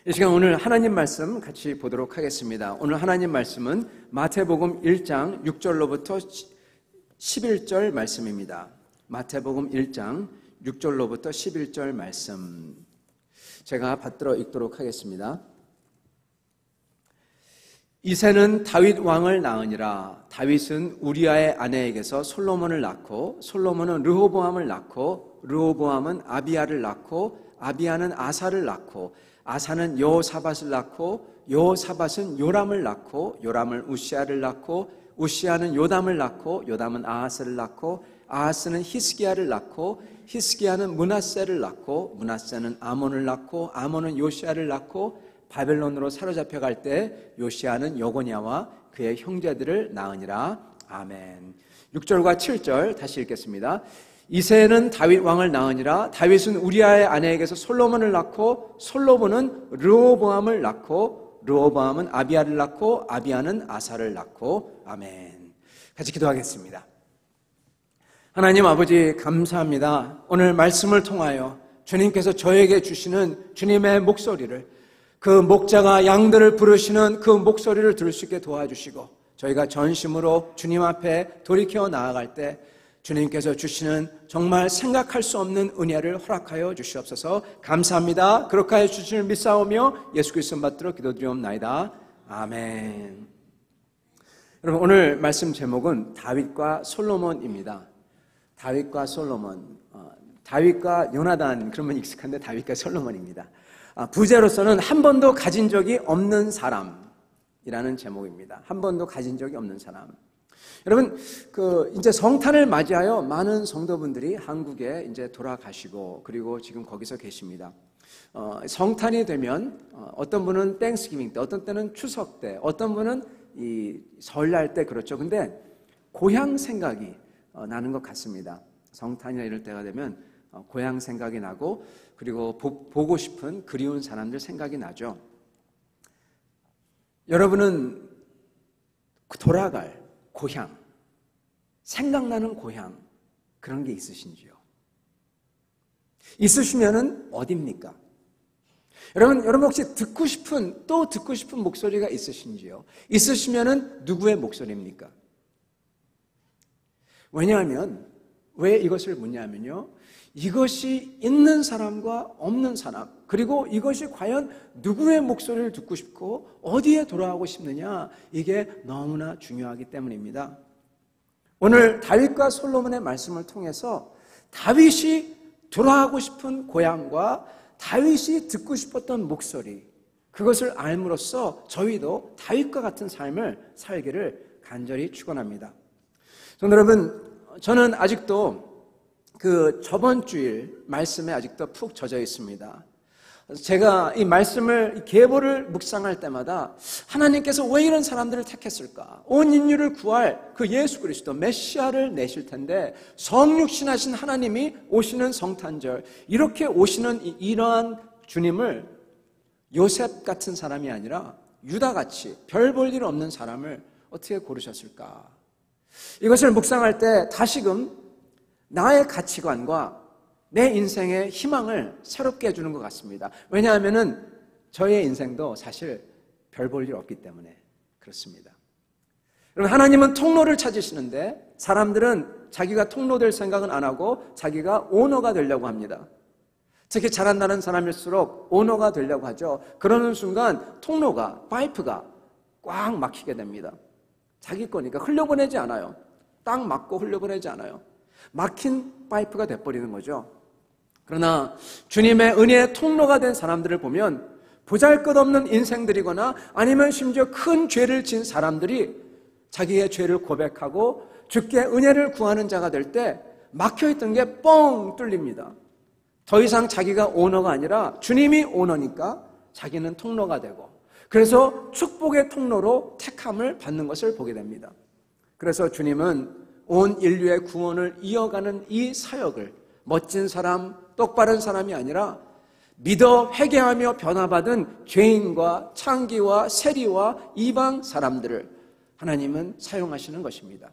이 시간 오늘 하나님 말씀 같이 보도록 하겠습니다. 오늘 하나님 말씀은 마태복음 1장 6절로부터 11절 말씀입니다. 마태복음 1장 6절로부터 11절 말씀 제가 받들어 읽도록 하겠습니다. 이새는 다윗 왕을 낳으니라. 다윗은 우리아의 아내에게서 솔로몬을 낳고 솔로몬은 르호보암을 낳고 르호보암은 아비야를 낳고 아비야는 아사를 낳고 아사는 여호사밧을 낳고 여호사밧은 요람을 낳고 요람은 우시아를 낳고 우시아는 요담을 낳고 요담은 아하스를 낳고 아하스는 히스기야를 낳고 히스기야는 므낫세를 낳고 므낫세는 아몬을 낳고 아몬은 요시아를 낳고 바벨론으로 사로잡혀 갈 때 요시아는 여고냐와 그의 형제들을 낳으니라. 아멘. 6절과 7절 다시 읽겠습니다. 이새는 다윗 왕을 낳으니라. 다윗은 우리아의 아내에게서 솔로몬을 낳고 솔로몬은 르호보암을 낳고 르호보암은 아비야를 낳고 아비야는 아사를 낳고. 아멘. 같이 기도하겠습니다. 하나님 아버지 감사합니다. 오늘 말씀을 통하여 주님께서 저에게 주시는 주님의 목소리를, 그 목자가 양들을 부르시는 그 목소리를 들을 수 있게 도와주시고 저희가 전심으로 주님 앞에 돌이켜 나아갈 때 주님께서 주시는 정말 생각할 수 없는 은혜를 허락하여 주시옵소서. 감사합니다. 그렇게 하여 주시는 믿사오며 예수 그리스도 받들어 기도드리옵나이다. 아멘. 여러분, 오늘 말씀 제목은 다윗과 솔로몬입니다. 다윗과 솔로몬. 다윗과 요나단 그러면 익숙한데 다윗과 솔로몬입니다. 부제로서는 한 번도 가진 적이 없는 사람이라는 제목입니다. 한 번도 가진 적이 없는 사람. 여러분, 이제 성탄을 맞이하여 많은 성도분들이 한국에 이제 돌아가시고 그리고 지금 거기서 계십니다. 성탄이 되면 어떤 분은 땡스기빙 때, 어떤 때는 추석 때, 어떤 분은 이 설날 때 그렇죠. 근데 고향 생각이 나는 것 같습니다. 성탄이나 이럴 때가 되면 고향 생각이 나고 그리고 보고 싶은 그리운 사람들 생각이 나죠. 여러분은 돌아갈 고향, 생각나는 고향 그런 게 있으신지요? 있으시면은 어디입니까? 여러분 혹시 듣고 싶은 목소리가 있으신지요? 있으시면은 누구의 목소리입니까? 왜냐하면 왜 이것을 묻냐면요, 이것이 있는 사람과 없는 사람, 그리고 이것이 과연 누구의 목소리를 듣고 싶고 어디에 돌아가고 싶느냐, 이게 너무나 중요하기 때문입니다. 오늘 다윗과 솔로몬의 말씀을 통해서 다윗이 돌아가고 싶은 고향과 다윗이 듣고 싶었던 목소리, 그것을 알므로써 저희도 다윗과 같은 삶을 살기를 간절히 축원합니다. 여러분, 저는 아직도 저번 주일 말씀에 아직도 푹 젖어 있습니다. 제가 이 말씀을, 계보를 묵상할 때마다 하나님께서 왜 이런 사람들을 택했을까? 온 인류를 구할 그 예수 그리스도 메시아를 내실 텐데 성육신하신 하나님이 오시는 성탄절, 이렇게 오시는 이러한 주님을 요셉 같은 사람이 아니라 유다같이 별 볼 일 없는 사람을 어떻게 고르셨을까? 이것을 묵상할 때 다시금 나의 가치관과 내 인생의 희망을 새롭게 해주는 것 같습니다. 왜냐하면 저의 인생도 사실 별 볼 일 없기 때문에 그렇습니다. 여러분, 하나님은 통로를 찾으시는데 사람들은 자기가 통로될 생각은 안 하고 자기가 오너가 되려고 합니다. 특히 잘한다는 사람일수록 오너가 되려고 하죠. 그러는 순간 통로가, 파이프가 꽉 막히게 됩니다. 자기 거니까 흘려보내지 않아요. 딱 막고 흘려보내지 않아요. 막힌 파이프가 돼버리는 거죠. 그러나 주님의 은혜의 통로가 된 사람들을 보면 보잘것없는 인생들이거나 아니면 심지어 큰 죄를 진 사람들이 자기의 죄를 고백하고 주께 은혜를 구하는 자가 될 때 막혀있던 게 뻥 뚫립니다. 더 이상 자기가 오너가 아니라 주님이 오너니까 자기는 통로가 되고, 그래서 축복의 통로로 택함을 받는 것을 보게 됩니다. 그래서 주님은 온 인류의 구원을 이어가는 이 사역을 멋진 사람, 똑바른 사람이 아니라 믿어 회개하며 변화받은 죄인과 창기와 세리와 이방 사람들을 하나님은 사용하시는 것입니다.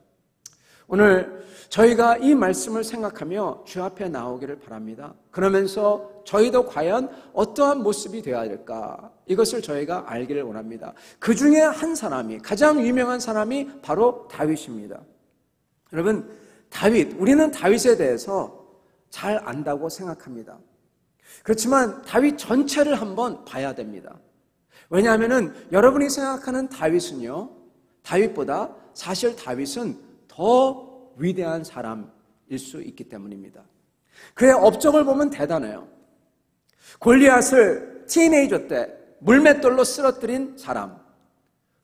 오늘 저희가 이 말씀을 생각하며 주 앞에 나오기를 바랍니다. 그러면서 저희도 과연 어떠한 모습이 되어야 될까? 이것을 저희가 알기를 원합니다. 그 중에 한 사람이, 가장 유명한 사람이 바로 다윗입니다. 여러분, 우리는 다윗에 대해서 잘 안다고 생각합니다. 그렇지만 다윗 전체를 한번 봐야 됩니다. 왜냐하면 여러분이 생각하는 다윗은요, 다윗보다 사실 다윗은 더 위대한 사람일 수 있기 때문입니다. 그의 업적을 보면 대단해요. 골리앗을 티네이저 때 물맷돌로 쓰러뜨린 사람,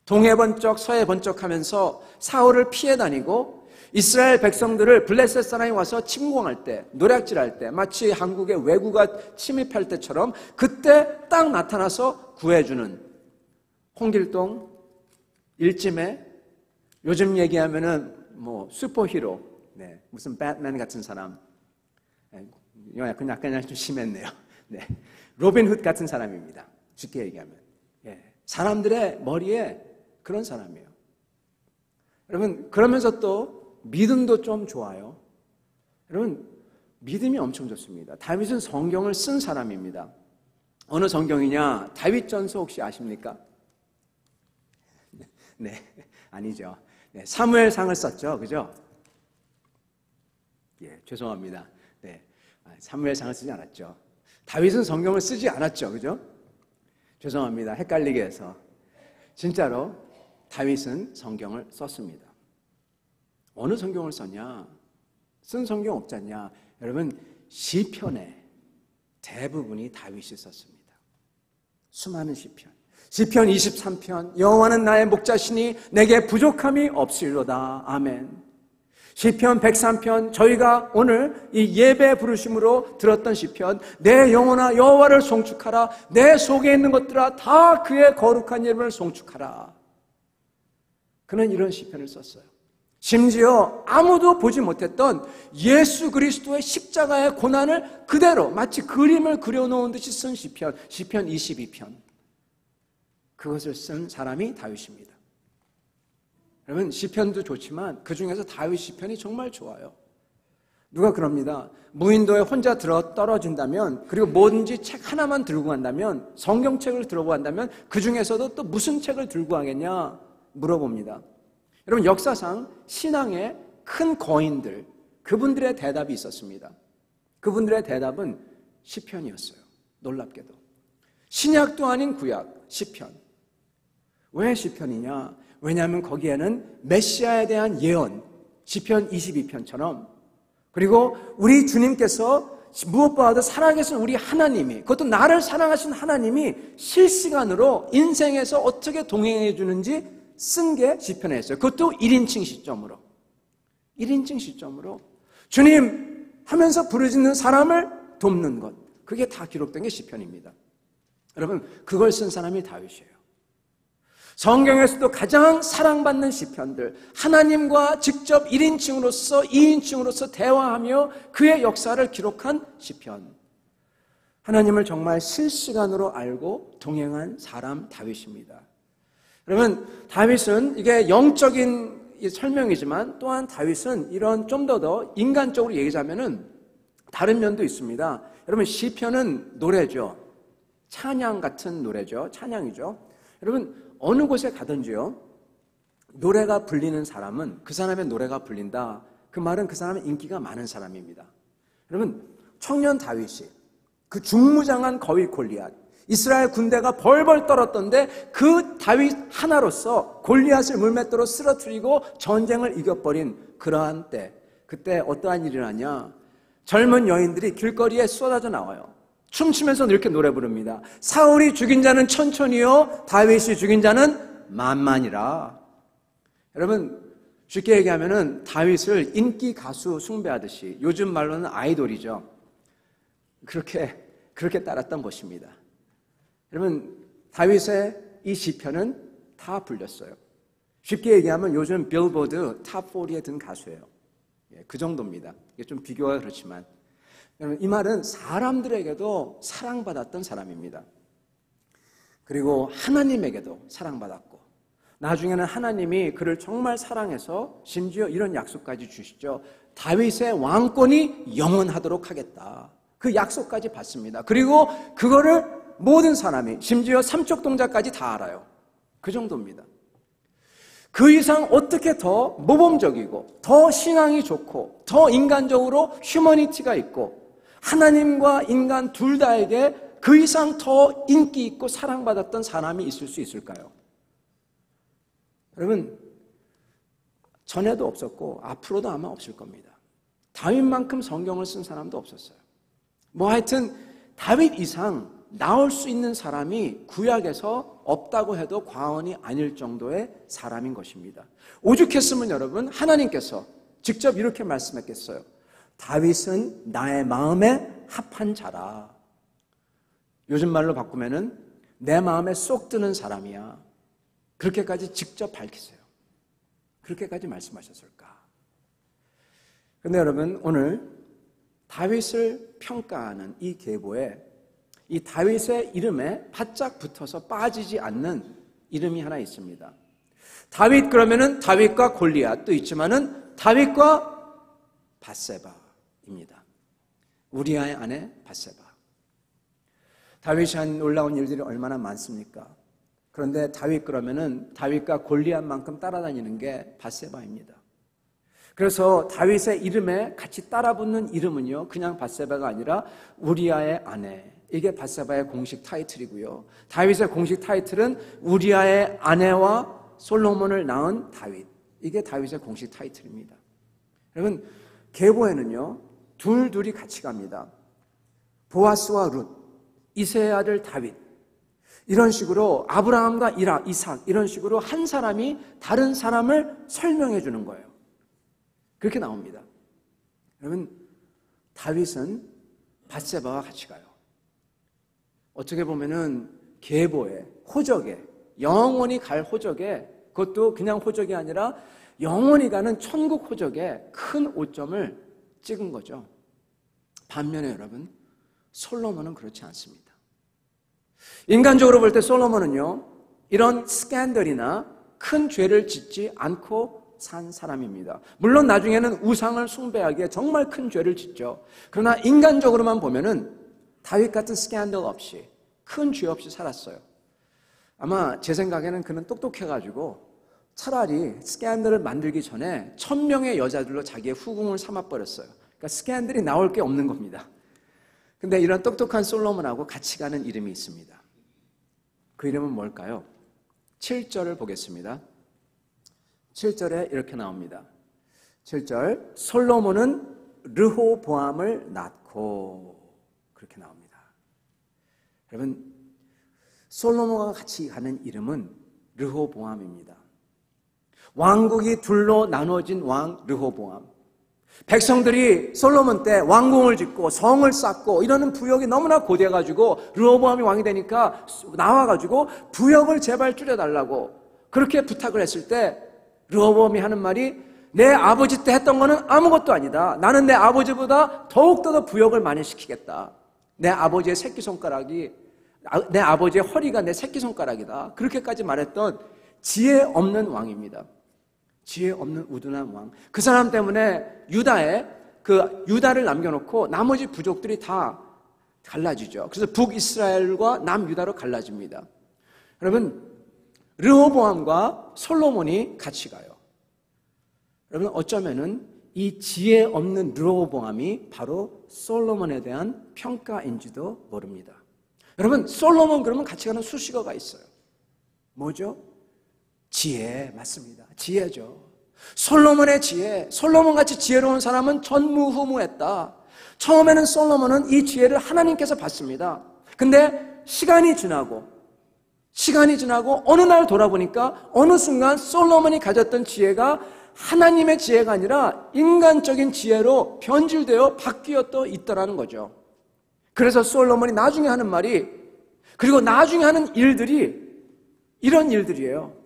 동해 번쩍 서해 번쩍 하면서 사울을 피해 다니고 이스라엘 백성들을 블레셋 사람이 와서 침공할 때, 노략질할 때, 마치 한국의 왜구가 침입할 때처럼 그때 딱 나타나서 구해주는 홍길동, 일찜에 요즘 얘기하면은 슈퍼히로, 네, 무슨 배트맨 같은 사람, 약간 좀 심했네요. 네, 로빈 훗 같은 사람입니다. 쉽게 얘기하면, 사람들의 머리에 그런 사람이에요. 여러분, 그러면서 또 믿음도 좀 좋아요. 여러분, 믿음이 엄청 좋습니다. 다윗은 성경을 쓴 사람입니다. 어느 성경이냐? 다윗전서 혹시 아십니까? 네, 아니죠. 네, 사무엘상을 썼죠, 그죠? 죄송합니다. 네, 사무엘상을 쓰지 않았죠. 다윗은 성경을 쓰지 않았죠, 그죠? 죄송합니다. 헷갈리게 해서. 진짜로 다윗은 성경을 썼습니다. 어느 성경을 썼냐? 쓴 성경 없지 않냐? 여러분, 시편의 대부분이 다윗이 썼습니다. 수많은 시편. 시편 23편, 여호와는 나의 목자시니 내게 부족함이 없으리로다. 아멘. 시편 103편, 저희가 오늘 이 예배 부르심으로 들었던 시편, 내 영혼아 여호와를 송축하라. 내 속에 있는 것들아 다 그의 거룩한 이름을 송축하라. 그는 이런 시편을 썼어요. 심지어 아무도 보지 못했던 예수 그리스도의 십자가의 고난을 그대로 마치 그림을 그려놓은 듯이 쓴 시편, 시편 22편. 그것을 쓴 사람이 다윗입니다. 여러분, 시편도 좋지만 그 중에서 다윗 시편이 정말 좋아요. 누가 그럽니다. 무인도에 혼자 떨어진다면, 그리고 뭐든지 책 하나만 들고 간다면, 성경책을 들고 간다면 그 중에서도 또 무슨 책을 들고 가겠냐 물어봅니다. 여러분, 역사상 신앙의 큰 거인들, 그분들의 대답이 있었습니다. 그분들의 대답은 시편이었어요. 놀랍게도. 신약도 아닌 구약, 시편. 왜 시편이냐? 왜냐하면 거기에는 메시아에 대한 예언, 시편 22편처럼, 그리고 우리 주님께서 무엇보다도 살아계신 우리 하나님이, 그것도 나를 사랑하신 하나님이 실시간으로 인생에서 어떻게 동행해 주는지 쓴 게 시편에 있어요. 그것도 1인칭 시점으로. 1인칭 시점으로 주님 하면서 부르짖는 사람을 돕는 것. 그게 다 기록된 게 시편입니다. 여러분, 그걸 쓴 사람이 다윗이에요. 성경에서도 가장 사랑받는 시편들, 하나님과 직접 1인칭으로서 2인칭으로서 대화하며 그의 역사를 기록한 시편. 하나님을 정말 실시간으로 알고 동행한 사람 다윗입니다. 그러면 다윗은, 이게 영적인 설명이지만 또한 다윗은 이런 좀 더 인간적으로 얘기하자면은 다른 면도 있습니다. 여러분, 시편은 노래죠. 찬양 같은 노래죠. 찬양이죠. 여러분, 어느 곳에 가든지요, 노래가 불리는 사람은, 그 사람의 노래가 불린다, 그 말은 그 사람은 인기가 많은 사람입니다. 여러분, 청년 다윗이 그 중무장한 거위 골리앗, 이스라엘 군대가 벌벌 떨었던데 그 다윗 하나로서 골리앗을 물맷돌로 쓰러뜨리고 전쟁을 이겨버린 그러한 때, 그때 어떠한 일이 일어나냐? 젊은 여인들이 길거리에 쏟아져 나와요. 춤추면서 이렇게 노래 부릅니다. 사울이 죽인 자는 천천히요, 다윗이 죽인 자는 만만이라. 여러분, 쉽게 얘기하면은 다윗을 인기 가수 숭배하듯이, 요즘 말로는 아이돌이죠. 그렇게 따랐던 것입니다. 여러분, 다윗의 이 시편은 다 불렸어요. 쉽게 얘기하면 요즘 빌보드 탑 40에 든 가수예요. 그 정도입니다. 이게 좀 비교가 그렇지만, 여러분, 이 말은 사람들에게도 사랑받았던 사람입니다. 그리고 하나님에게도 사랑받았고, 나중에는 하나님이 그를 정말 사랑해서 심지어 이런 약속까지 주시죠. 다윗의 왕권이 영원하도록 하겠다. 그 약속까지 받습니다. 그리고 그거를 모든 사람이 심지어 삼척 동자까지 다 알아요. 그 정도입니다. 그 이상 어떻게 더 모범적이고 더 신앙이 좋고 더 인간적으로 휴머니티가 있고 하나님과 인간 둘 다에게 그 이상 더 인기 있고 사랑받았던 사람이 있을 수 있을까요? 여러분, 전에도 없었고 앞으로도 아마 없을 겁니다. 다윗만큼 성경을 쓴 사람도 없었어요. 뭐 하여튼 다윗 이상 나올 수 있는 사람이 구약에서 없다고 해도 과언이 아닐 정도의 사람인 것입니다. 오죽했으면 여러분, 하나님께서 직접 이렇게 말씀했겠어요. 다윗은 나의 마음에 합한 자라. 요즘 말로 바꾸면은 내 마음에 쏙 드는 사람이야. 그렇게까지 직접 밝히세요. 그렇게까지 말씀하셨을까? 그런데 여러분, 오늘 다윗을 평가하는 이 계보에 이 다윗의 이름에 바짝 붙어서 빠지지 않는 이름이 하나 있습니다. 다윗 그러면은 다윗과 골리앗도 있지만은 다윗과 밧세바입니다. 우리아의 아내 밧세바. 다윗이 한 놀라운 일들이 얼마나 많습니까? 그런데 다윗 그러면은 다윗과 골리앗만큼 따라다니는 게 밧세바입니다. 그래서 다윗의 이름에 같이 따라붙는 이름은요, 그냥 밧세바가 아니라 우리아의 아내. 이게 밧세바의 공식 타이틀이고요. 다윗의 공식 타이틀은 우리아의 아내와 솔로몬을 낳은 다윗. 이게 다윗의 공식 타이틀입니다. 여러분, 계보에는요, 둘이 같이 갑니다. 보아스와 룻, 이새의 아들 다윗. 이런 식으로 아브라함과 이삭 이런 식으로 한 사람이 다른 사람을 설명해 주는 거예요. 그렇게 나옵니다. 여러분, 다윗은 밧세바와 같이 가요. 어떻게 보면은 계보에, 호적에, 영원히 갈 호적에, 그것도 그냥 호적이 아니라 영원히 가는 천국 호적에 큰 오점을 찍은 거죠. 반면에 여러분, 솔로몬은 그렇지 않습니다. 인간적으로 볼 때 솔로몬은요, 이런 스캔들이나 큰 죄를 짓지 않고 산 사람입니다. 물론 나중에는 우상을 숭배하기에 정말 큰 죄를 짓죠. 그러나 인간적으로만 보면은 다윗 같은 스캔들 없이 큰 죄 없이 살았어요. 아마 제 생각에는 그는 똑똑해가지고 차라리 스캔들을 만들기 전에 1000명의 여자들로 자기의 후궁을 삼아버렸어요. 그러니까 스캔들이 나올 게 없는 겁니다. 근데 이런 똑똑한 솔로몬하고 같이 가는 이름이 있습니다. 그 이름은 뭘까요? 7절을 보겠습니다. 7절에 이렇게 나옵니다. 7절, 솔로몬은 르호보암을 낳고, 그렇게 나옵니다. 여러분, 솔로몬과 같이 가는 이름은 르호보암입니다. 왕국이 둘로 나눠진 왕 르호보암. 백성들이 솔로몬 때 왕궁을 짓고 성을 쌓고 이러는 부역이 너무나 고돼가지고 르호보암이 왕이 되니까 나와가지고 부역을 제발 줄여달라고 그렇게 부탁을 했을 때 르호보암이 하는 말이 내 아버지 때 했던 거는 아무것도 아니다. 나는 내 아버지보다 더욱더 부역을 많이 시키겠다. 내 아버지의 새끼손가락이, 내 아버지의 허리가 내 새끼손가락이다. 그렇게까지 말했던 지혜 없는 왕입니다. 지혜 없는 우둔한 왕. 그 사람 때문에 유다를 남겨놓고 나머지 부족들이 다 갈라지죠. 그래서 북이스라엘과 남유다로 갈라집니다. 여러분, 르호보암과 솔로몬이 같이 가요. 여러분, 어쩌면은 이 지혜 없는 르호보암이 바로 솔로몬에 대한 평가인지도 모릅니다. 여러분, 솔로몬 그러면 같이 가는 수식어가 있어요. 뭐죠? 지혜, 맞습니다. 지혜죠. 솔로몬의 지혜, 솔로몬같이 지혜로운 사람은 전무후무했다. 처음에는 솔로몬은 이 지혜를 하나님께서 받습니다. 근데 시간이 지나고 어느 날 돌아보니까 어느 순간 솔로몬이 가졌던 지혜가 하나님의 지혜가 아니라 인간적인 지혜로 변질되어 바뀌어 또 있더라는 거죠. 그래서 솔로몬이 나중에 하는 말이, 그리고 나중에 하는 일들이 이런 일들이에요.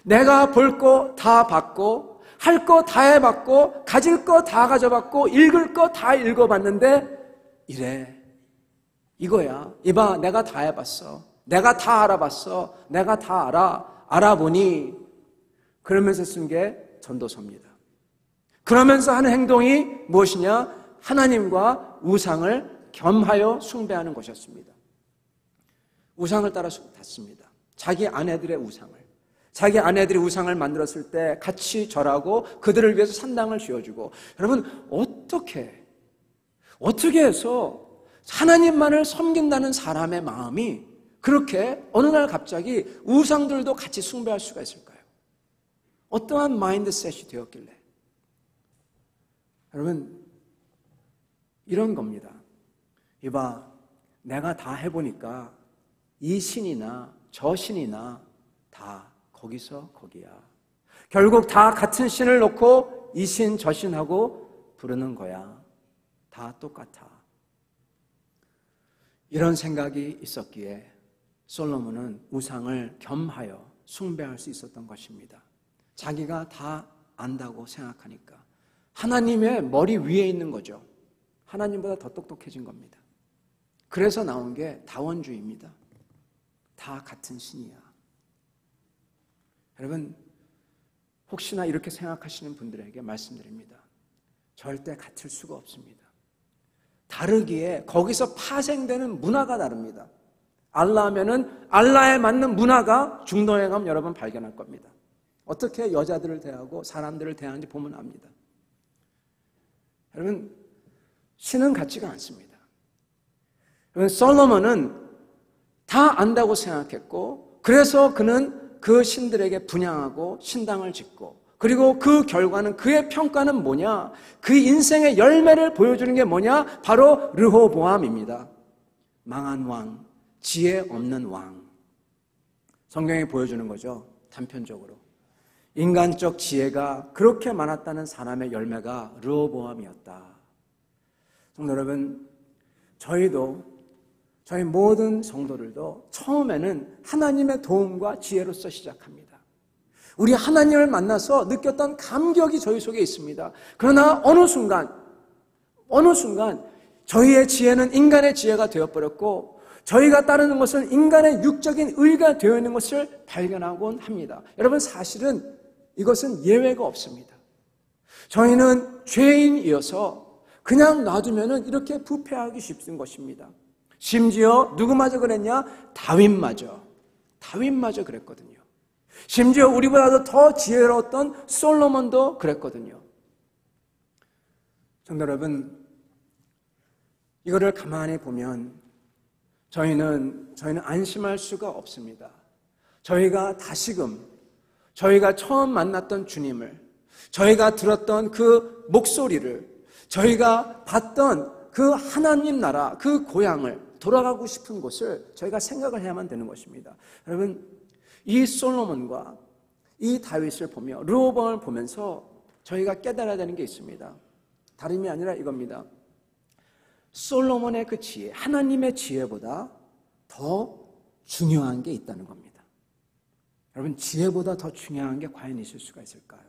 내가 볼 거 다 받고 할 거 다 해봤고 가질 거 다 가져봤고 읽을 거 다 읽어봤는데 이래, 이거야. 이봐, 내가 다 해봤어. 내가 다 알아봤어. 내가 다 알아보니 그러면서 쓴 게 전도서입니다. 그러면서 하는 행동이 무엇이냐? 하나님과 우상을 겸하여 숭배하는 것이었습니다. 우상을 따라 탔습니다. 자기 아내들의 우상을. 자기 아내들이 우상을 만들었을 때 같이 절하고 그들을 위해서 산당을 지어주고. 여러분, 어떻게 해서 하나님만을 섬긴다는 사람의 마음이 그렇게 어느 날 갑자기 우상들도 같이 숭배할 수가 있을까요? 어떠한 마인드셋이 되었길래? 여러분, 이런 겁니다. 이봐, 내가 다 해보니까 이 신이나 저 신이나 다 거기서 거기야. 결국 다 같은 신을 놓고 이 신 저 신하고 부르는 거야. 다 똑같아. 이런 생각이 있었기에 솔로몬은 우상을 겸하여 숭배할 수 있었던 것입니다. 자기가 다 안다고 생각하니까. 하나님의 머리 위에 있는 거죠. 하나님보다 더 똑똑해진 겁니다. 그래서 나온 게 다원주의입니다. 다 같은 신이야. 여러분, 혹시나 이렇게 생각하시는 분들에게 말씀드립니다. 절대 같을 수가 없습니다. 다르기에 거기서 파생되는 문화가 다릅니다. 알라 하면은 알라에 맞는 문화가 중동에 가면 여러분 발견할 겁니다. 어떻게 여자들을 대하고 사람들을 대하는지 보면 압니다. 여러분, 신은 같지가 않습니다. 여러분, 솔로몬은 다 안다고 생각했고, 그래서 그는 그 신들에게 분향하고 신당을 짓고, 그리고 그 결과는, 그의 평가는 뭐냐? 그 인생의 열매를 보여주는 게 뭐냐? 바로 르호보암입니다. 망한 왕, 지혜 없는 왕. 성경이 보여주는 거죠, 단편적으로. 인간적 지혜가 그렇게 많았다는 사람의 열매가 르호보암이었다. 성도 여러분, 저희 모든 성도들도 처음에는 하나님의 도움과 지혜로서 시작합니다. 우리 하나님을 만나서 느꼈던 감격이 저희 속에 있습니다. 그러나 어느 순간 저희의 지혜는 인간의 지혜가 되어버렸고, 저희가 따르는 것은 인간의 육적인 의가 되어 있는 것을 발견하곤 합니다. 여러분, 사실은 이것은 예외가 없습니다. 저희는 죄인이어서 그냥 놔두면 이렇게 부패하기 쉽은 것입니다. 심지어 누구마저 그랬냐? 다윗마저 그랬거든요. 심지어 우리보다도 더 지혜로웠던 솔로몬도 그랬거든요. 성도 여러분, 이거를 가만히 보면 저희는 안심할 수가 없습니다. 저희가 다시금 저희가 처음 만났던 주님을, 저희가 들었던 그 목소리를, 저희가 봤던 그 하나님 나라, 그 고향을, 돌아가고 싶은 곳을 저희가 생각을 해야만 되는 것입니다. 여러분, 이 솔로몬과 이 다윗을 보며, 르호보암을 보면서 저희가 깨달아야 되는 게 있습니다. 다름이 아니라 이겁니다. 솔로몬의 그 지혜, 하나님의 지혜보다 더 중요한 게 있다는 겁니다. 여러분, 지혜보다 더 중요한 게 과연 있을 수가 있을까요?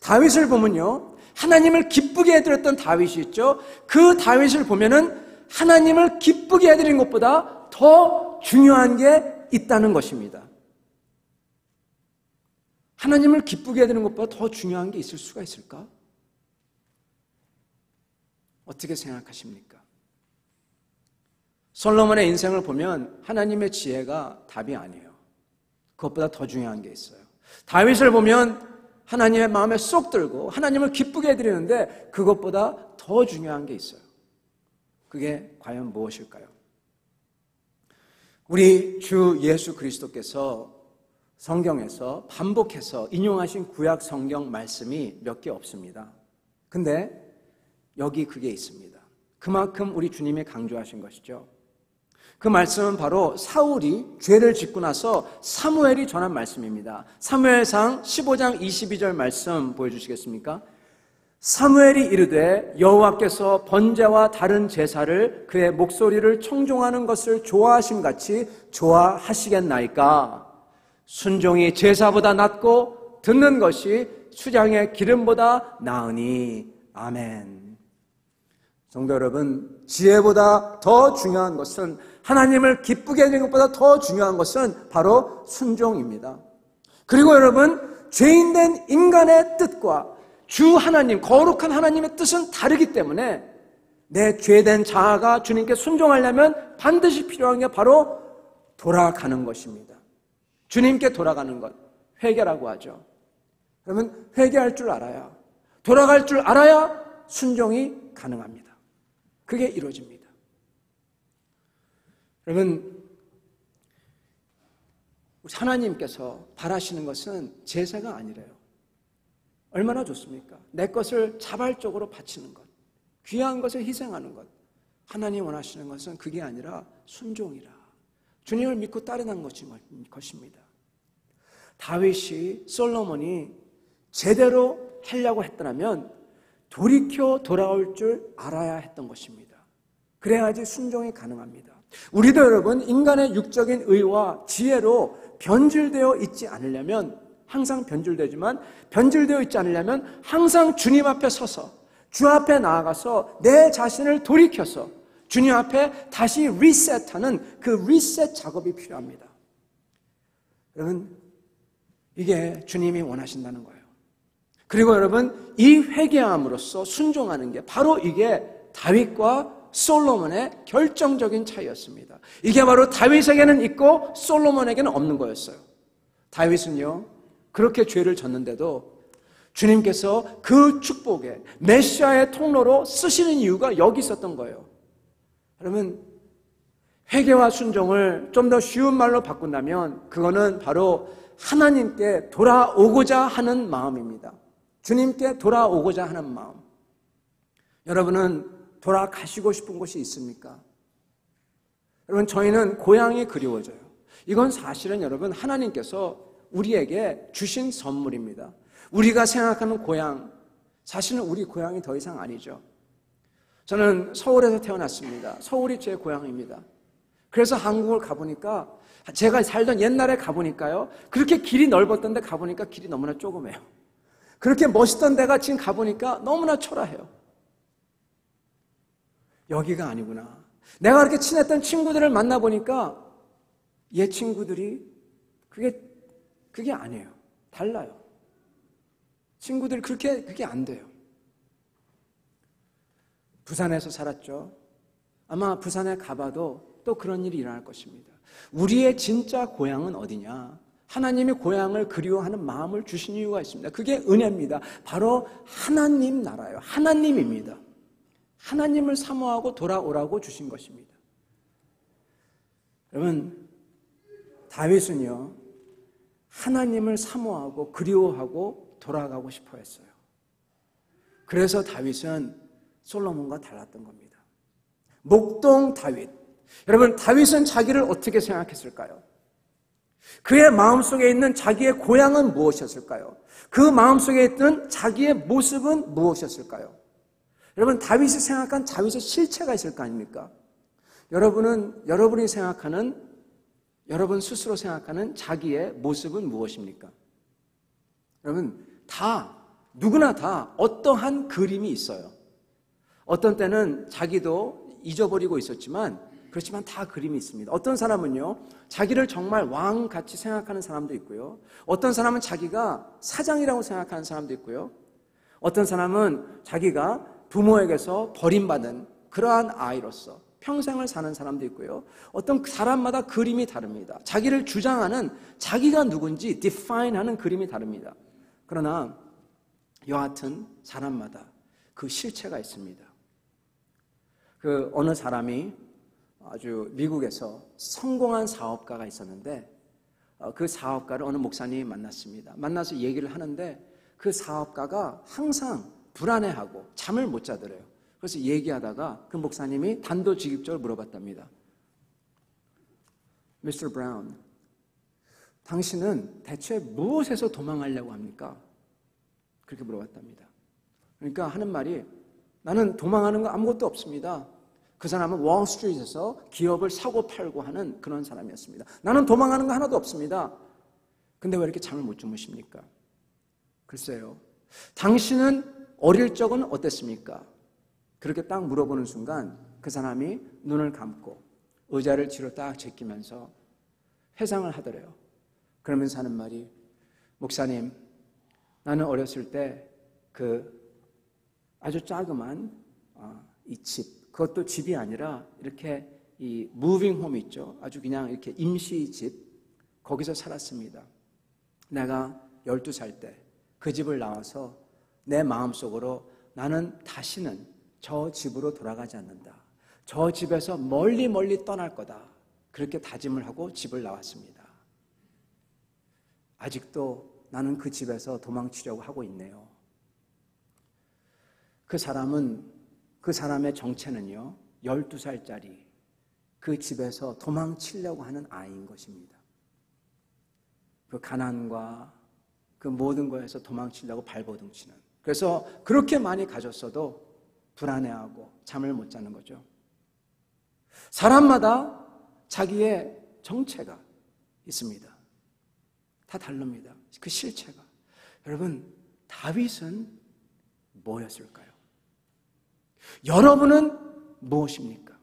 다윗을 보면요, 하나님을 기쁘게 해드렸던 다윗이 있죠. 그 다윗을 보면은 하나님을 기쁘게 해드린 것보다 더 중요한 게 있다는 것입니다. 하나님을 기쁘게 해드리는 것보다 더 중요한 게 있을 수가 있을까? 어떻게 생각하십니까? 솔로몬의 인생을 보면 하나님의 지혜가 답이 아니에요. 그것보다 더 중요한 게 있어요. 다윗을 보면 하나님의 마음에 쏙 들고 하나님을 기쁘게 해드리는데 그것보다 더 중요한 게 있어요. 그게 과연 무엇일까요? 우리 주 예수 그리스도께서 성경에서 반복해서 인용하신 구약 성경 말씀이 몇 개 없습니다. 근데 여기 그게 있습니다. 그만큼 우리 주님이 강조하신 것이죠. 그 말씀은 바로 사울이 죄를 짓고 나서 사무엘이 전한 말씀입니다. 사무엘상 15장 22절 말씀 보여주시겠습니까? 사무엘이 이르되 여호와께서 번제와 다른 제사를 그의 목소리를 청종하는 것을 좋아하심같이 좋아하시겠나이까? 순종이 제사보다 낫고 듣는 것이 수장의 기름보다 나으니. 아멘. 성도 여러분, 지혜보다 더 중요한 것은, 하나님을 기쁘게 해주는 것보다 더 중요한 것은 바로 순종입니다. 그리고 여러분, 죄인된 인간의 뜻과 주 하나님, 거룩한 하나님의 뜻은 다르기 때문에 내 죄된 자아가 주님께 순종하려면 반드시 필요한 게 바로 돌아가는 것입니다. 주님께 돌아가는 것, 회개라고 하죠. 그러면 회개할 줄 알아야, 돌아갈 줄 알아야 순종이 가능합니다. 그게 이루어집니다. 여러분, 하나님께서 바라시는 것은 제사가 아니래요. 얼마나 좋습니까? 내 것을 자발적으로 바치는 것, 귀한 것을 희생하는 것. 하나님 원하시는 것은 그게 아니라 순종이라. 주님을 믿고 따르는 것입니다. 다윗이, 솔로몬이 제대로 하려고 했더라면 돌이켜 돌아올 줄 알아야 했던 것입니다. 그래야지 순종이 가능합니다. 우리도 여러분, 인간의 육적인 의와 지혜로 변질되어 있지 않으려면, 항상 변질되지만 변질되어 있지 않으려면 항상 주님 앞에 서서 주 앞에 나아가서 내 자신을 돌이켜서 주님 앞에 다시 리셋하는 그 리셋 작업이 필요합니다. 여러분, 이게 주님이 원하신다는 거예요. 그리고 여러분, 이 회개함으로써 순종하는 게 바로 이게 다윗과 솔로몬의 결정적인 차이였습니다. 이게 바로 다윗에게는 있고 솔로몬에게는 없는 거였어요. 다윗은요, 그렇게 죄를 졌는데도 주님께서 그 축복의 메시아의 통로로 쓰시는 이유가 여기 있었던 거예요. 여러분, 회개와 순종을 좀 더 쉬운 말로 바꾼다면 그거는 바로 하나님께 돌아오고자 하는 마음입니다. 주님께 돌아오고자 하는 마음. 여러분은 돌아가시고 싶은 곳이 있습니까? 여러분, 저희는 고향이 그리워져요. 이건 사실은 여러분, 하나님께서 우리에게 주신 선물입니다. 우리가 생각하는 고향, 사실은 우리 고향이 더 이상 아니죠. 저는 서울에서 태어났습니다. 서울이 제 고향입니다. 그래서 한국을 가보니까, 제가 살던 옛날에 가보니까요, 그렇게 길이 넓었던 데 가보니까 길이 너무나 조그매요. 그렇게 멋있던 데가 지금 가보니까 너무나 초라해요. 여기가 아니구나. 내가 그렇게 친했던 친구들을 만나보니까 얘 친구들이 그게 아니에요. 달라요. 친구들이 그게 안 돼요. 부산에서 살았죠. 아마 부산에 가봐도 또 그런 일이 일어날 것입니다. 우리의 진짜 고향은 어디냐? 하나님이 고향을 그리워하는 마음을 주신 이유가 있습니다. 그게 은혜입니다. 바로 하나님 나라예요. 하나님입니다. 하나님을 사모하고 돌아오라고 주신 것입니다. 여러분, 다윗은요, 하나님을 사모하고 그리워하고 돌아가고 싶어 했어요. 그래서 다윗은 솔로몬과 달랐던 겁니다. 목동 다윗. 여러분, 다윗은 자기를 어떻게 생각했을까요? 그의 마음속에 있는 자기의 고향은 무엇이었을까요? 그 마음속에 있던 자기의 모습은 무엇이었을까요? 여러분, 다윗이 생각한 다윗의 실체가 있을 거 아닙니까? 여러분이 생각하는, 여러분 스스로 생각하는 자기의 모습은 무엇입니까? 여러분, 누구나 다 어떠한 그림이 있어요. 어떤 때는 자기도 잊어버리고 있었지만, 그렇지만 다 그림이 있습니다. 어떤 사람은요, 자기를 정말 왕같이 생각하는 사람도 있고요. 어떤 사람은 자기가 사장이라고 생각하는 사람도 있고요. 어떤 사람은 자기가 부모에게서 버림받은 그러한 아이로서 평생을 사는 사람도 있고요. 어떤 사람마다 그림이 다릅니다. 자기를 주장하는, 자기가 누군지 define하는 그림이 다릅니다. 그러나 여하튼 사람마다 그 실체가 있습니다. 어느 사람이 아주 미국에서 성공한 사업가가 있었는데, 그 사업가를 어느 목사님이 만났습니다. 만나서 얘기를 하는데 그 사업가가 항상 불안해하고 잠을 못 자더래요. 그래서 얘기하다가 그 목사님이 단도직입적으로 물어봤답니다. Mr. Brown, 당신은 대체 무엇에서 도망하려고 합니까? 그렇게 물어봤답니다. 그러니까 하는 말이, 나는 도망하는 거 아무것도 없습니다. 그 사람은 월스트리트에서 기업을 사고 팔고 하는 그런 사람이었습니다. 나는 도망하는 거 하나도 없습니다. 근데 왜 이렇게 잠을 못 주무십니까? 글쎄요. 당신은 어릴 적은 어땠습니까? 그렇게 딱 물어보는 순간 그 사람이 눈을 감고 의자를 뒤로 딱 제끼면서 회상을 하더래요. 그러면서 하는 말이, 목사님, 나는 어렸을 때 아주 자그만 이 집, 그것도 집이 아니라 이렇게 이 무빙홈 있죠. 아주 그냥 이렇게 임시집, 거기서 살았습니다. 내가 12살 때 그 집을 나와서 내 마음속으로 나는 다시는 저 집으로 돌아가지 않는다. 저 집에서 멀리 멀리 떠날 거다. 그렇게 다짐을 하고 집을 나왔습니다. 아직도 나는 그 집에서 도망치려고 하고 있네요. 그 사람의 정체는요, 12살짜리 그 집에서 도망치려고 하는 아이인 것입니다. 그 가난과 그 모든 거에서 도망치려고 발버둥치는. 그래서 그렇게 많이 가졌어도 불안해하고 잠을 못 자는 거죠. 사람마다 자기의 정체가 있습니다. 다 다릅니다. 그 실체가. 여러분, 다윗은 뭐였을까요? 여러분은 무엇입니까?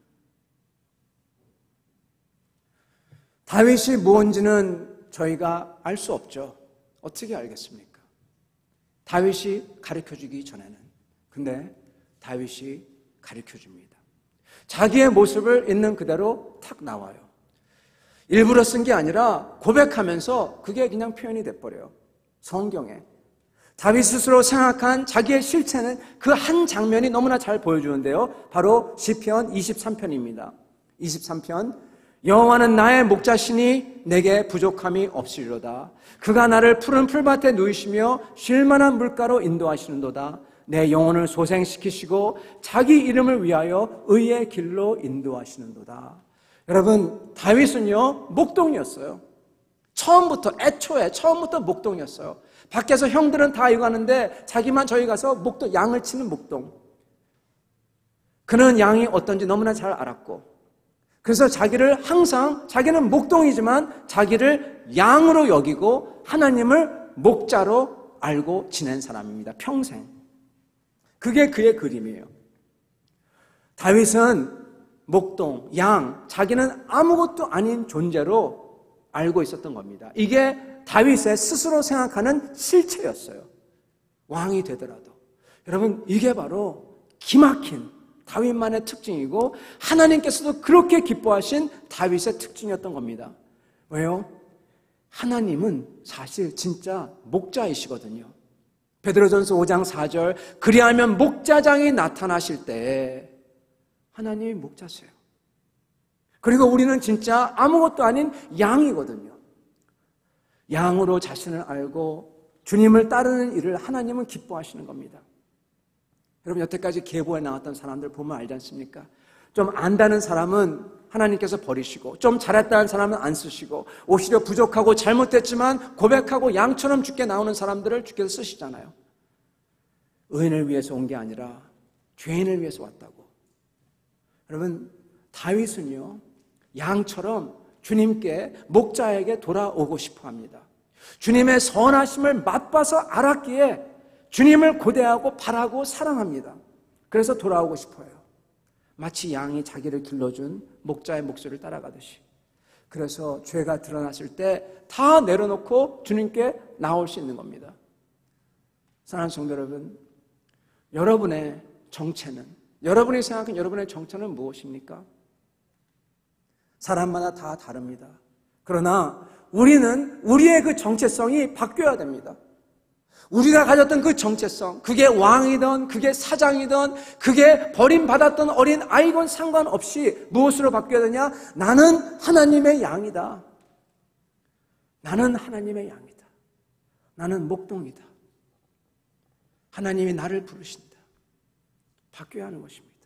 다윗이 무엇인지는 저희가 알 수 없죠. 어떻게 알겠습니까? 다윗이 가르쳐주기 전에는. 근데 다윗이 가르쳐줍니다. 자기의 모습을 있는 그대로 탁 나와요. 일부러 쓴 게 아니라 고백하면서 그게 그냥 표현이 돼버려요. 성경에. 다윗 스스로 생각한 자기의 실체는 그 한 장면이 너무나 잘 보여주는데요. 바로 시편 23편입니다. 23편. 여호와는 나의 목자시니 내게 부족함이 없으리로다. 그가 나를 푸른 풀밭에 누이시며 쉴만한 물가로 인도하시는도다. 내 영혼을 소생시키시고 자기 이름을 위하여 의의 길로 인도하시는도다. 여러분, 다윗은요 목동이었어요. 처음부터 목동이었어요. 밖에서 형들은 다 이거 하는데 자기만 저기 가서 목동, 양을 치는 목동. 그는 양이 어떤지 너무나 잘 알았고, 그래서 자기는 목동이지만 자기를 양으로 여기고 하나님을 목자로 알고 지낸 사람입니다. 평생. 그게 그의 그림이에요. 다윗은 목동, 양, 자기는 아무것도 아닌 존재로 알고 있었던 겁니다. 이게 다윗의 스스로 생각하는 실체였어요. 왕이 되더라도. 여러분, 이게 바로 기막힌 다윗만의 특징이고 하나님께서도 그렇게 기뻐하신 다윗의 특징이었던 겁니다. 왜요? 하나님은 사실 진짜 목자이시거든요. 베드로전서 5장 4절, 그리하면 목자장이 나타나실 때 하나님이 목자세요. 그리고 우리는 진짜 아무것도 아닌 양이거든요. 양으로 자신을 알고 주님을 따르는 일을 하나님은 기뻐하시는 겁니다. 여러분, 여태까지 계보에 나왔던 사람들 보면 알지 않습니까? 좀 안다는 사람은 하나님께서 버리시고, 좀 잘했다는 사람은 안 쓰시고, 오히려 부족하고 잘못됐지만 고백하고 양처럼 주께 나오는 사람들을 주께서 쓰시잖아요. 의인을 위해서 온 게 아니라 죄인을 위해서 왔다고. 여러분, 다윗은요 양처럼 주님께, 목자에게 돌아오고 싶어 합니다. 주님의 선하심을 맛봐서 알았기에 주님을 고대하고 바라고 사랑합니다. 그래서 돌아오고 싶어요. 마치 양이 자기를 길러준 목자의 목소리를 따라가듯이. 그래서 죄가 드러났을 때 다 내려놓고 주님께 나올 수 있는 겁니다. 사랑하는 성도 여러분, 여러분의 정체는, 여러분이 생각하는 여러분의 정체는 무엇입니까? 사람마다 다 다릅니다. 그러나 우리는 우리의 그 정체성이 바뀌어야 됩니다. 우리가 가졌던 그 정체성, 그게 왕이든 그게 사장이든 그게 버림받았던 어린 아이건 상관없이 무엇으로 바뀌어야 되냐? 나는 하나님의 양이다. 나는 하나님의 양이다. 나는 목동이다. 하나님이 나를 부르신다. 바뀌어야 하는 것입니다.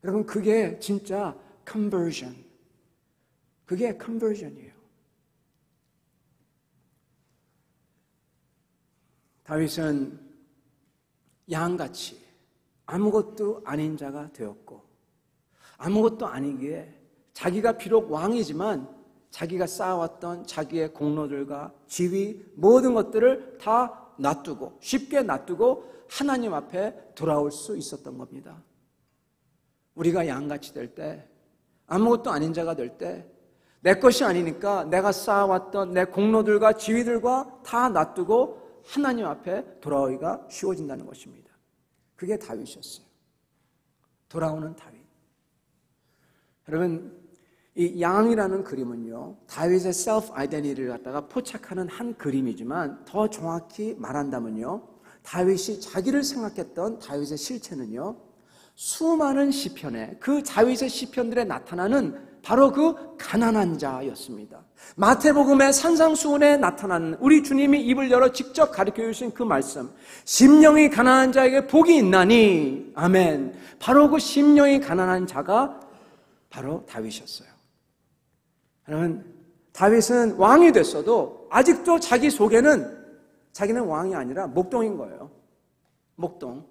여러분, 그게 진짜 conversion. 그게 conversion이에요. 다윗은 양같이 아무것도 아닌 자가 되었고, 아무것도 아니기에 자기가 비록 왕이지만 자기가 쌓아왔던 자기의 공로들과 지위, 모든 것들을 다 놔두고, 쉽게 놔두고 하나님 앞에 돌아올 수 있었던 겁니다. 우리가 양같이 될 때, 아무것도 아닌 자가 될 때 내 것이 아니니까 내가 쌓아왔던 내 공로들과 지위들과 다 놔두고 하나님 앞에 돌아오기가 쉬워진다는 것입니다. 그게 다윗이었어요. 돌아오는 다윗. 여러분, 이 양이라는 그림은요, 다윗의 셀프 아이덴티티를 갖다가 포착하는 한 그림이지만 더 정확히 말한다면요, 다윗이 자기를 생각했던 다윗의 실체는요, 수많은 시편에 그 다윗의 시편들에 나타나는 바로 그 가난한 자였습니다. 마태복음의 산상수훈에 나타나는 우리 주님이 입을 열어 직접 가르쳐 주신 그 말씀, 심령이 가난한 자에게 복이 있나니, 아멘. 바로 그 심령이 가난한 자가 바로 다윗이었어요. 여러분, 다윗은 왕이 됐어도 아직도 자기 속에는 자기는 왕이 아니라 목동인 거예요. 목동.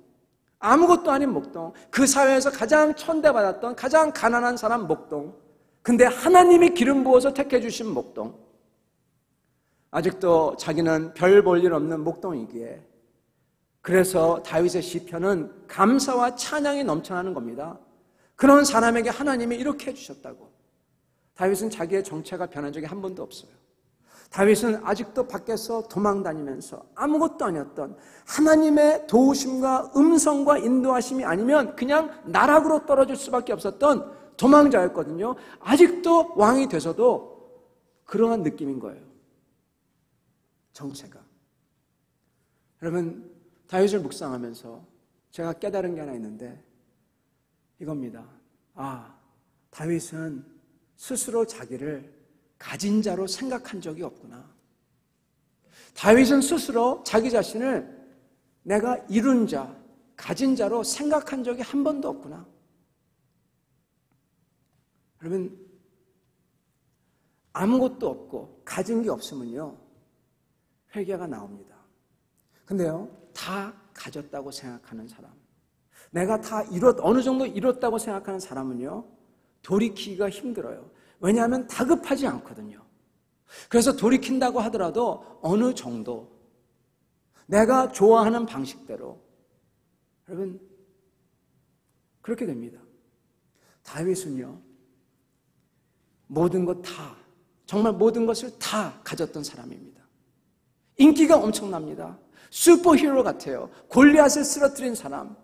아무것도 아닌 목동. 그 사회에서 가장 천대받았던 가장 가난한 사람 목동. 근데 하나님이 기름 부어서 택해 주신 목동. 아직도 자기는 별 볼 일 없는 목동이기에, 그래서 다윗의 시편은 감사와 찬양이 넘쳐나는 겁니다. 그런 사람에게 하나님이 이렇게 해주셨다고. 다윗은 자기의 정체가 변한 적이 한 번도 없어요. 다윗은 아직도 밖에서 도망다니면서 아무것도 아니었던 하나님의 도우심과 음성과 인도하심이 아니면 그냥 나락으로 떨어질 수밖에 없었던 도망자였거든요. 아직도 왕이 돼서도 그러한 느낌인 거예요. 정체가. 여러분, 다윗을 묵상하면서 제가 깨달은 게 하나 있는데 이겁니다. 아, 다윗은 스스로 자기를 가진 자로 생각한 적이 없구나. 다윗은 스스로 자기 자신을 내가 이룬 자, 가진 자로 생각한 적이 한 번도 없구나. 여러분, 아무것도 없고 가진 게 없으면요, 회개가 나옵니다. 근데요, 다 가졌다고 생각하는 사람, 내가 다 어느 정도 이뤘다고 생각하는 사람은요, 돌이키기가 힘들어요. 왜냐하면 다급하지 않거든요. 그래서 돌이킨다고 하더라도 어느 정도 내가 좋아하는 방식대로, 여러분, 그렇게 됩니다. 다윗은요, 모든 것 다, 정말 모든 것을 다 가졌던 사람입니다. 인기가 엄청납니다. 슈퍼히어로 같아요. 골리앗을 쓰러뜨린 사람.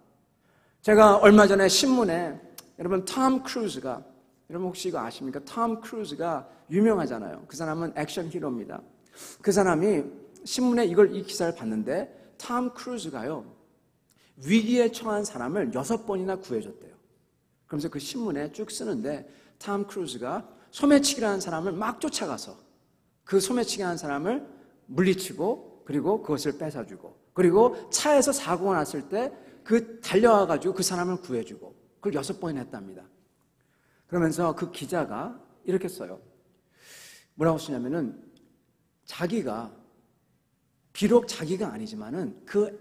제가 얼마 전에 신문에, 여러분, 톰 크루즈가, 여러분 혹시 이거 아십니까? 톰 크루즈가 유명하잖아요. 그 사람은 액션 히로입니다. 그 사람이 신문에 이 기사를 봤는데, 톰 크루즈가요, 위기에 처한 사람을 6번이나 구해줬대요. 그러면서 그 신문에 쭉 쓰는데, 톰 크루즈가 소매치기라는 사람을 막 쫓아가서 그 소매치기하는 사람을 물리치고, 그리고 그것을 뺏어주고, 그리고 차에서 사고가 났을 때 그 달려와가지고 그 사람을 구해주고, 그걸 6번이나 했답니다. 그러면서 그 기자가 이렇게 써요. 뭐라고 쓰냐면은, 자기가 비록 자기가 아니지만은 그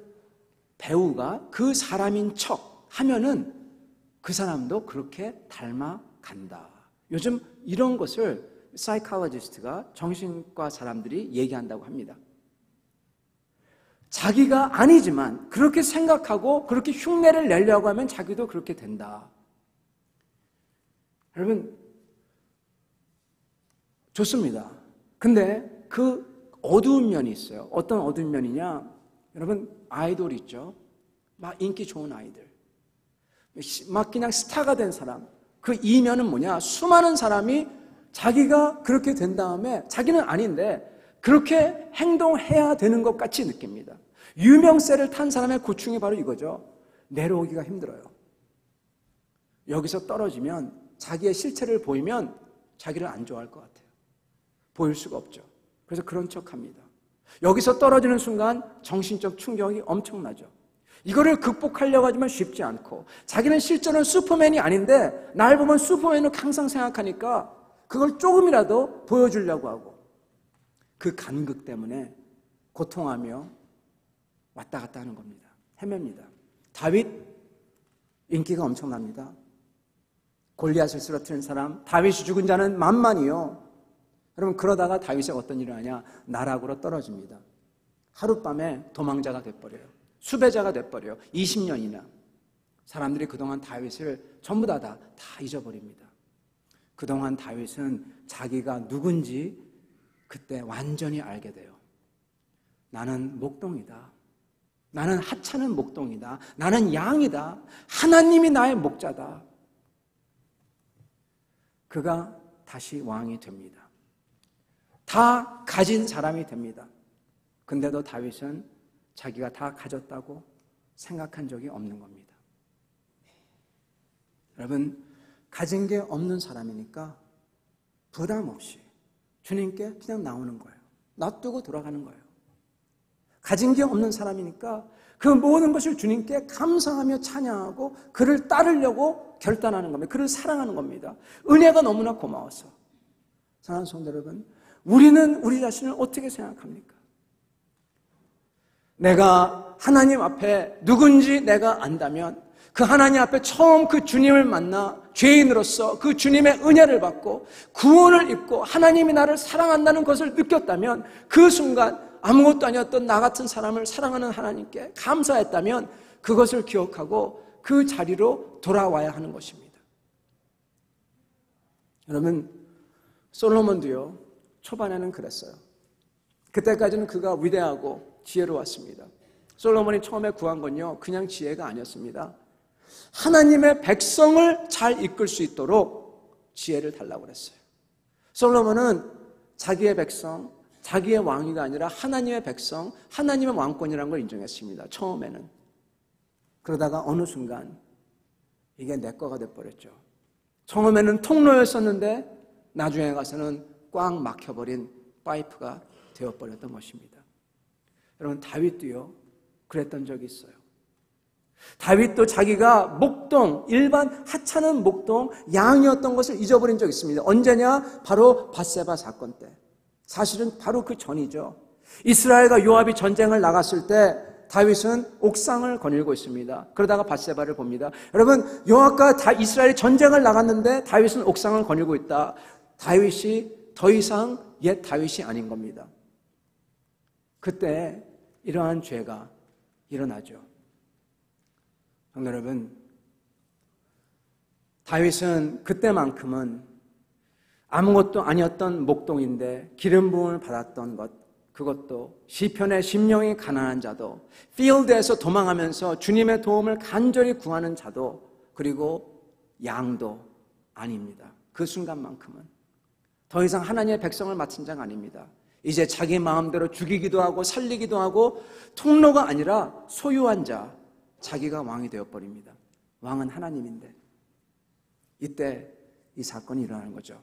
배우가 그 사람인 척 하면은 그 사람도 그렇게 닮아간다. 요즘 이런 것을 사이콜로지스트가, 정신과 사람들이 얘기한다고 합니다. 자기가 아니지만 그렇게 생각하고 그렇게 흉내를 내려고 하면 자기도 그렇게 된다. 여러분, 좋습니다. 근데 그 어두운 면이 있어요. 어떤 어두운 면이냐? 여러분, 아이돌 있죠? 막 인기 좋은 아이들. 막 그냥 스타가 된 사람. 그 이면은 뭐냐? 수많은 사람이 자기가 그렇게 된 다음에 자기는 아닌데 그렇게 행동해야 되는 것 같이 느낍니다. 유명세를 탄 사람의 고충이 바로 이거죠. 내려오기가 힘들어요. 여기서 떨어지면, 자기의 실체를 보이면 자기를 안 좋아할 것 같아요. 보일 수가 없죠. 그래서 그런 척합니다. 여기서 떨어지는 순간 정신적 충격이 엄청나죠. 이거를 극복하려고 하지만 쉽지 않고, 자기는 실제로는 슈퍼맨이 아닌데 날 보면 슈퍼맨으로 항상 생각하니까 그걸 조금이라도 보여주려고 하고, 그 간극 때문에 고통하며 왔다 갔다 하는 겁니다. 헤맵니다. 다윗, 인기가 엄청납니다. 골리앗을 쓰러뜨린 사람, 다윗이 죽은 자는 만만이요. 여러분, 그러다가 다윗이 어떤 일을 하냐? 나락으로 떨어집니다. 하룻밤에 도망자가 돼버려요. 수배자가 돼버려요. 20년이나. 사람들이 그동안 다윗을 전부 다 잊어버립니다. 그동안 다윗은 자기가 누군지 그때 완전히 알게 돼요. 나는 목동이다. 나는 하찮은 목동이다. 나는 양이다. 하나님이 나의 목자다. 그가 다시 왕이 됩니다. 다 가진 사람이 됩니다. 근데도 다윗은 자기가 다 가졌다고 생각한 적이 없는 겁니다. 여러분, 가진 게 없는 사람이니까 부담 없이 주님께 그냥 나오는 거예요. 놔두고 돌아가는 거예요. 가진 게 없는 사람이니까 그 모든 것을 주님께 감사하며 찬양하고 그를 따르려고 결단하는 겁니다. 그를 사랑하는 겁니다. 은혜가 너무나 고마워서. 사랑하는 성도 여러분, 우리는 우리 자신을 어떻게 생각합니까? 내가 하나님 앞에 누군지 내가 안다면 그 하나님 앞에 처음 그 주님을 만나 죄인으로서 그 주님의 은혜를 받고 구원을 입고 하나님이 나를 사랑한다는 것을 느꼈다면 그 순간 아무것도 아니었던 나 같은 사람을 사랑하는 하나님께 감사했다면 그것을 기억하고 그 자리로 돌아와야 하는 것입니다. 여러분, 솔로몬도요, 초반에는 그랬어요. 그때까지는 그가 위대하고 지혜로웠습니다. 솔로몬이 처음에 구한 건요, 그냥 지혜가 아니었습니다. 하나님의 백성을 잘 이끌 수 있도록 지혜를 달라고 그랬어요. 솔로몬은 자기의 백성, 자기의 왕위가 아니라 하나님의 백성, 하나님의 왕권이라는 걸 인정했습니다. 처음에는. 그러다가 어느 순간 이게 내 거가 돼버렸죠. 처음에는 통로였었는데 나중에 가서는 꽉 막혀버린 파이프가 되어버렸던 것입니다. 여러분, 다윗도요, 그랬던 적이 있어요. 다윗도 자기가 목동, 일반 하찮은 목동, 양이었던 것을 잊어버린 적이 있습니다. 언제냐? 바로 밧세바 사건 때. 사실은 바로 그 전이죠. 이스라엘과 요압이 전쟁을 나갔을 때 다윗은 옥상을 거닐고 있습니다. 그러다가 밧세바를 봅니다. 여러분, 요압과 이스라엘이 전쟁을 나갔는데 다윗은 옥상을 거닐고 있다. 다윗이 더 이상 옛 다윗이 아닌 겁니다. 그때 이러한 죄가 일어나죠. 성도 여러분, 다윗은 그때만큼은 아무것도 아니었던 목동인데 기름 부음을 받았던 것, 그것도 시편의 심령이 가난한 자도, 필드에서 도망하면서 주님의 도움을 간절히 구하는 자도, 그리고 양도 아닙니다. 그 순간만큼은 더 이상 하나님의 백성을 맡은 자가 아닙니다. 이제 자기 마음대로 죽이기도 하고 살리기도 하고 통로가 아니라 소유한 자, 자기가 왕이 되어버립니다. 왕은 하나님인데. 이때 이 사건이 일어나는 거죠.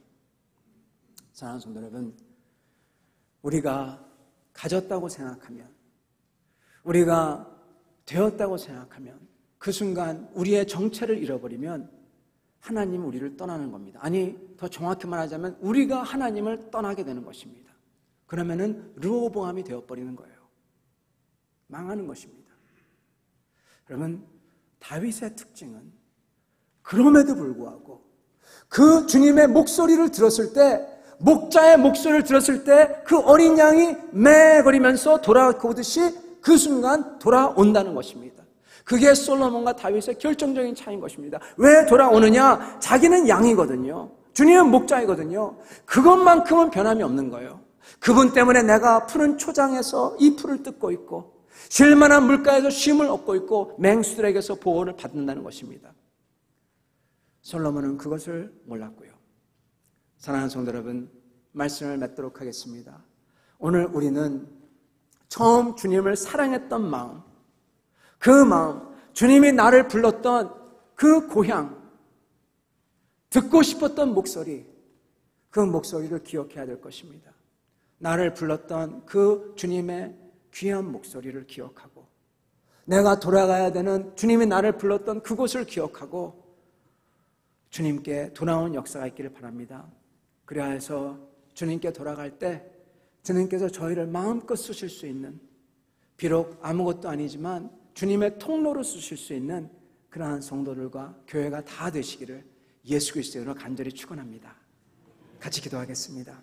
사랑하는 성도 여러분, 우리가 가졌다고 생각하면, 우리가 되었다고 생각하면, 그 순간 우리의 정체를 잃어버리면 하나님은 우리를 떠나는 겁니다. 아니, 더 정확히 말하자면 우리가 하나님을 떠나게 되는 것입니다. 그러면은 르호보암이 되어버리는 거예요. 망하는 것입니다. 그러면 다윗의 특징은 그럼에도 불구하고 그 주님의 목소리를 들었을 때, 목자의 목소리를 들었을 때 그 어린 양이 매거리면서 돌아오듯이 그 순간 돌아온다는 것입니다. 그게 솔로몬과 다윗의 결정적인 차이인 것입니다. 왜 돌아오느냐? 자기는 양이거든요. 주님은 목자이거든요. 그것만큼은 변함이 없는 거예요. 그분 때문에 내가 푸른 초장에서 이 풀을 뜯고 있고 쉴만한 물가에서 쉼을 얻고 있고 맹수들에게서 보호를 받는다는 것입니다. 솔로몬은 그것을 몰랐고요. 사랑하는 성도 여러분, 말씀을 맺도록 하겠습니다. 오늘 우리는 처음 주님을 사랑했던 마음, 그 마음, 주님이 나를 불렀던 그 고향, 듣고 싶었던 목소리, 그 목소리를 기억해야 될 것입니다. 나를 불렀던 그 주님의 귀한 목소리를 기억하고, 내가 돌아가야 되는 주님이 나를 불렀던 그곳을 기억하고 주님께 돌아온 역사가 있기를 바랍니다. 그래야 해서 주님께 돌아갈 때 주님께서 저희를 마음껏 쓰실 수 있는, 비록 아무것도 아니지만 주님의 통로로 쓰실 수 있는 그러한 성도들과 교회가 다 되시기를 예수 그리스도로 간절히 축원합니다. 같이 기도하겠습니다.